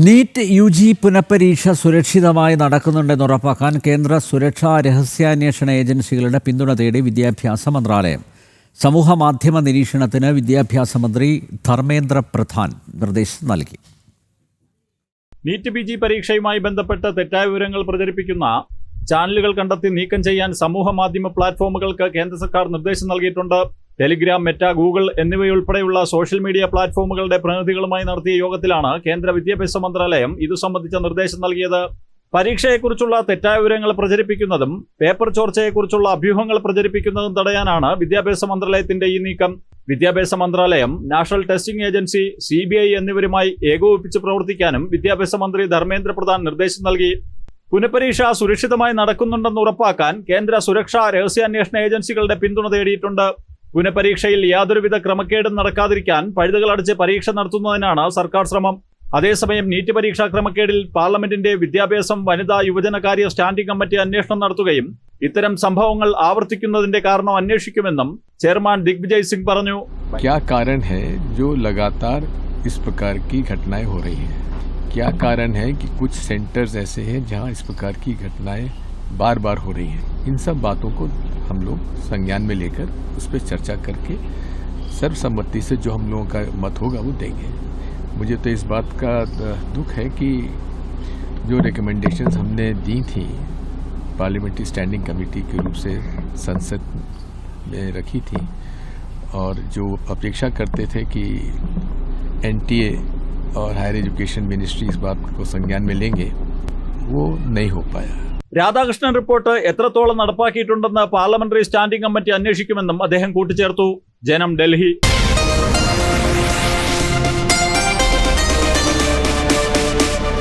NEET UG. പുനഃപരീക്ഷ സുരക്ഷിതമായി നടക്കുന്നുണ്ടെന്ന് ഉറപ്പാക്കാൻ കേന്ദ്ര സുരക്ഷാ രഹസ്യാന്വേഷണ ഏജൻസികളുടെ പിന്തുണ തേടി വിദ്യാഭ്യാസ മന്ത്രാലയം. സമൂഹമാധ്യമ നിരീക്ഷണത്തിന് വിദ്യാഭ്യാസ മന്ത്രി ധർമ്മേന്ദ്ര പ്രധാൻ നിർദ്ദേശം നൽകി. NEET PG. പരീക്ഷയുമായി ബന്ധപ്പെട്ട് തെറ്റായ വിവരങ്ങൾ പ്രചരിപ്പിക്കുന്ന ചാനലുകൾ കണ്ടെത്തി നീക്കം ചെയ്യാൻ സമൂഹമാധ്യമ പ്ലാറ്റ്ഫോമുകൾക്ക് കേന്ദ്ര സർക്കാർ നിർദ്ദേശം നൽകിയിട്ടുണ്ട്. ടെലിഗ്രാം, മെറ്റ, ഗൂഗിൾ എന്നിവയുൾപ്പെടെയുള്ള സോഷ്യൽ മീഡിയ പ്ലാറ്റ്ഫോമുകളുടെ പ്രതിനിധികളുമായി നടത്തിയ യോഗത്തിലാണ് കേന്ദ്ര വിദ്യാഭ്യാസ മന്ത്രാലയം ഇതു സംബന്ധിച്ച നിർദ്ദേശം നൽകിയത്. പരീക്ഷയെക്കുറിച്ചുള്ള തെറ്റായ വിവരങ്ങൾ പ്രചരിപ്പിക്കുന്നതും പേപ്പർ ചോർച്ചയെക്കുറിച്ചുള്ള അഭ്യൂഹങ്ങൾ പ്രചരിപ്പിക്കുന്നതും തടയാനാണ് വിദ്യാഭ്യാസ മന്ത്രാലയത്തിന്റെ ഈ നീക്കം. വിദ്യാഭ്യാസ മന്ത്രാലയം, നാഷണൽ ടെസ്റ്റിംഗ് ഏജൻസി, CBI എന്നിവരുമായി ഏകോപിപ്പിച്ച് പ്രവർത്തിക്കാനും വിദ്യാഭ്യാസ മന്ത്രി ധർമ്മേന്ദ്ര പ്രധാൻ നിർദ്ദേശം നൽകി. പുനഃപരീക്ഷ സുരക്ഷിതമായി നടക്കുന്നുണ്ടെന്ന് ഉറപ്പാക്കാൻ കേന്ദ്ര സുരക്ഷാ രഹസ്യാന്വേഷണ ഏജൻസികളുടെ പിന്തുണ തേടിയിട്ടുണ്ട്. പുനഃപരീക്ഷയിൽ യാതൊരുവിധ ക്രമക്കേടും നടക്കാതിരിക്കാൻ പഴുതുകളടച്ച് പരീക്ഷ നടത്തുന്നതിനാണ് സർക്കാർ ശ്രമം. അതേസമയം നീറ്റ് പരീക്ഷാ ക്രമക്കേടിൽ പാർലമെന്റിന്റെ വിദ്യാഭ്യാസം, വനിതാ, യുവജനകാര്യ സ്റ്റാൻഡിംഗ് കമ്മിറ്റി അന്വേഷണം നടത്തുകയും ഇത്തരം സംഭവങ്ങൾ ആവർത്തിക്കുന്നതിന്റെ കാരണം അന്വേഷിക്കുമെന്നും ചെയർമാൻ ദിഗ്വിജയ് സിംഗ് പറഞ്ഞു. क्या कारण है जो लगातार इस प्रकार की घटनाएं हो रही हैं? क्या कारण है कि कुछ सेंटर्स ऐसे हैं जहां इस प्रकार की घटनाएं बार बार हो रही हैं? इन सब बातों को हम लोग संज्ञान में लेकर उस पर चर्चा करके सर्वसम्मति से जो हम लोगों का मत होगा वो देंगे. मुझे तो इस बात का दुख है कि जो रिकमेंडेशंस हमने दी थी पार्लियामेंट्री स्टैंडिंग कमेटी के रूप से संसद में रखी थी और जो अपेक्षा करते थे कि NTA और हायर एजुकेशन मिनिस्ट्री इस बात को संज्ञान में लेंगे, वो नहीं हो पाया. രാധാകൃഷ്ണൻ റിപ്പോർട്ട് എത്രത്തോളം നടപ്പാക്കിയിട്ടുണ്ടെന്ന് പാർലമെന്ററി സ്റ്റാൻഡിംഗ് കമ്മിറ്റി അന്വേഷിക്കുമെന്നും അദ്ദേഹം കൂട്ടിച്ചേർത്തു. ജനം, ഡൽഹി.